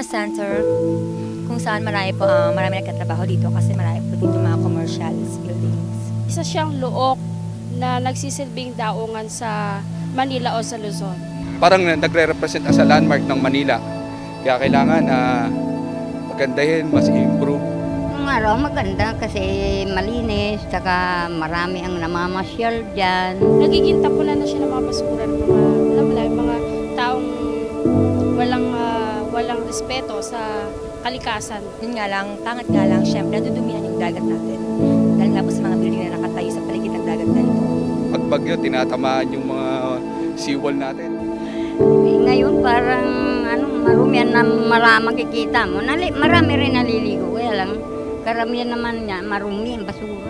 business center kung saan marami nagtatrabaho dito kasi marami po dito mga commercial buildings. Isa siyang look na nagsisilbing daungan sa Manila o sa Luzon. Parang nagre-represent as a landmark ng Manila. Kaya kailangan magandahin, mas improve. Ang araw maganda kasi malinis, saka marami ang namamasyal dyan. Nagiging tapunan na siya ng mga basura ng mga taong walang respeto sa kalikasan. Yun nga lang, pangit nga lang, syempre nadudumihan yung dagat natin. Dahil nga po sa mga building na nakatayo sa paligid ng dagat na ito. Pag bagyo, tinatamaan yung mga seawall natin. Ngayon parang marumihan na makikita mo. Marami rin naliligo, kaya lang karamihan naman niya marumi ang basura.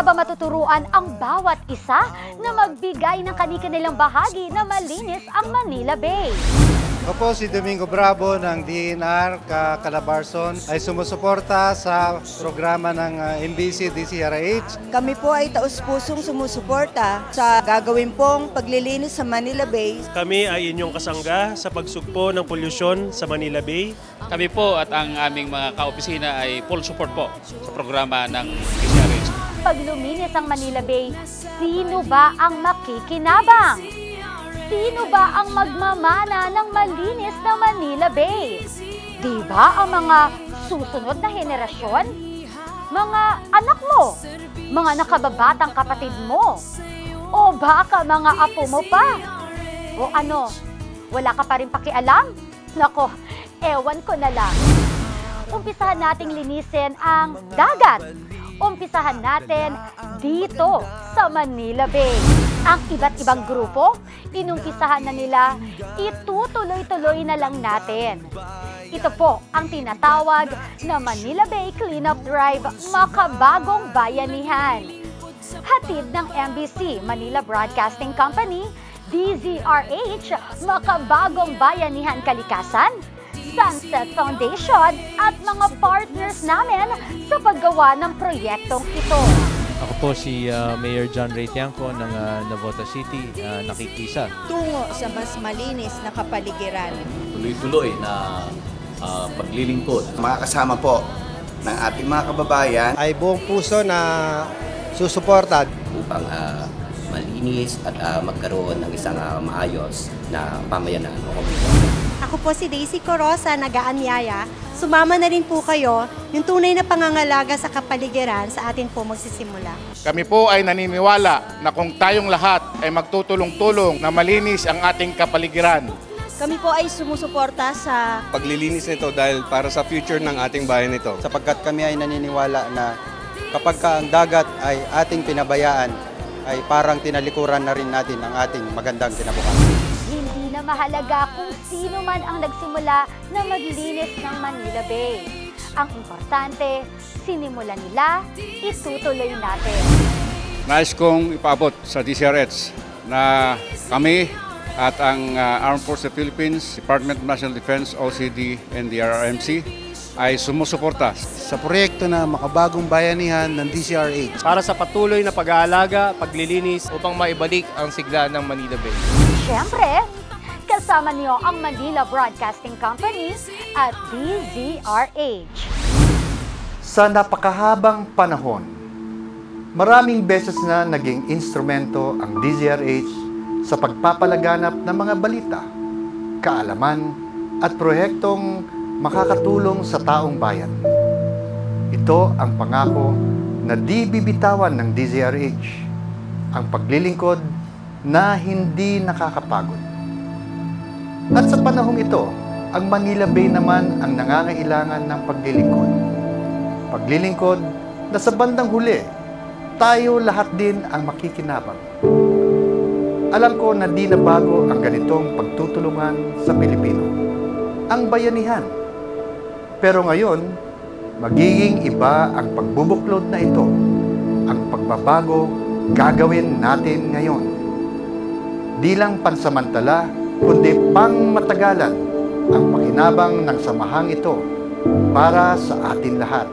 Ba matuturuan ang bawat isa na magbigay ng kani-kanilang bahagi na malinis ang Manila Bay? Ako si Domingo Bravo ng DNR Calabarzon ay sumusuporta sa programa ng MBC DCRH. Kami po ay taus-pusong sumusuporta sa gagawin pong paglilinis sa Manila Bay. Kami ay inyong kasangga sa pagsugpo ng polusyon sa Manila Bay. Kami po at ang aming mga kaopisina ay full support po sa programa ng DCRH. Pag luminis ang Manila Bay, sino ba ang makikinabang? Sino ba ang magmamana ng malinis na Manila Bay? Di ba ang mga susunod na henerasyon? Mga anak mo? Mga nakababatang kapatid mo? O baka mga apo mo pa? O ano, wala ka pa rin pakialam? Nako, ewan ko na lang. Umpisahan nating linisin ang dagat. Umpisahan natin dito sa Manila Bay. Ang iba't ibang grupo, inumpisahan na nila, itutuloy-tuloy na lang natin. Ito po ang tinatawag na Manila Bay Cleanup Drive Makabagong Bayanihan. Hatid ng MBC, Manila Broadcasting Company, DZRH, Makabagong Bayanihan Kalikasan, Sunset Foundation at mga partners namin sa paggawa ng proyektong ito. Ako po si Mayor John Ray Tiangco ng Navotas City, nakikisa. Tungo sa mas malinis na kapaligiran. Tuloy-tuloy na paglilingkod. Makakasama po ng ating mga kababayan Ay buong puso na susuporta upang malinis at magkaroon ng isang maayos na pamayanan o komunidad. Ako po si Daisy Corosa, nag-aanyaya. Sumama na rin po kayo yung tunay na pangangalaga sa kapaligiran sa atin po magsisimula. Kami po ay naniniwala na kung tayong lahat ay magtutulong-tulong na malinis ang ating kapaligiran. Kami po ay sumusuporta sa paglilinis nito dahil para sa future ng ating bayan nito. sapagkat kami ay naniniwala na kapag ang dagat ay ating pinabayaan, ay parang tinalikuran na rin natin ang ating magandang kinabukasan. Hindi na mahalaga kung sino man ang nagsimula na maglinis ng Manila Bay. Ang importante, sinimulan nila, itutuloy natin. Nais kong ipaabot sa DCRH na kami at ang Armed Forces of the Philippines, Department of National Defense, OCD, and the RRMC ay sumusuporta sa proyekto na Makabagong Bayanihan ng DCRH Para sa patuloy na pag-aalaga, paglilinis upang maibalik ang sigla ng Manila Bay. Siyempre, kasama niyo ang Manila Broadcasting Company at DZRH. Sa napakahabang panahon, maraming beses na naging instrumento ang DZRH sa pagpapalaganap ng mga balita, kaalaman at proyektong makakatulong sa taong bayan. Ito ang pangako na di bibitawan ng DZRH, ang paglilingkod na hindi nakakapagod. At sa panahong ito, ang Manila Bay naman ang nangangailangan ng paglilingkod. Paglilingkod na sa bandang huli, tayo lahat din ang makikinabang. Alam ko na di na bago ang ganitong pagtutulungan sa Pilipino, ang bayanihan. Pero ngayon, magiging iba ang pagbubuklod na ito ang pagbabago gagawin natin ngayon. Di lang pansamantala, kundi pangmatagalan ang pakinabang ng samahang ito para sa atin lahat,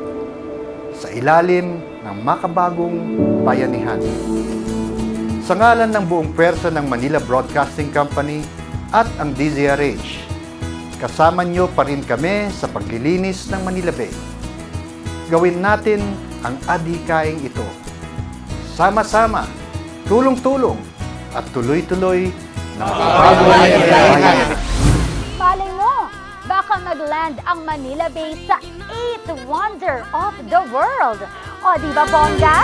sa ilalim ng makabagong bayanihan. Sa ngalan ng buong pwersa ng Manila Broadcasting Company at ang DZRH, kasama niyo pa rin kami sa paglilinis ng Manila Bay. Gawin natin ang adhikaing ito. Sama-sama, tulong-tulong, at tuloy-tuloy na makabagong bayanihan. Malay mo, baka mag-land ang Manila Bay sa 8th wonder of the world. O di ba, bongga?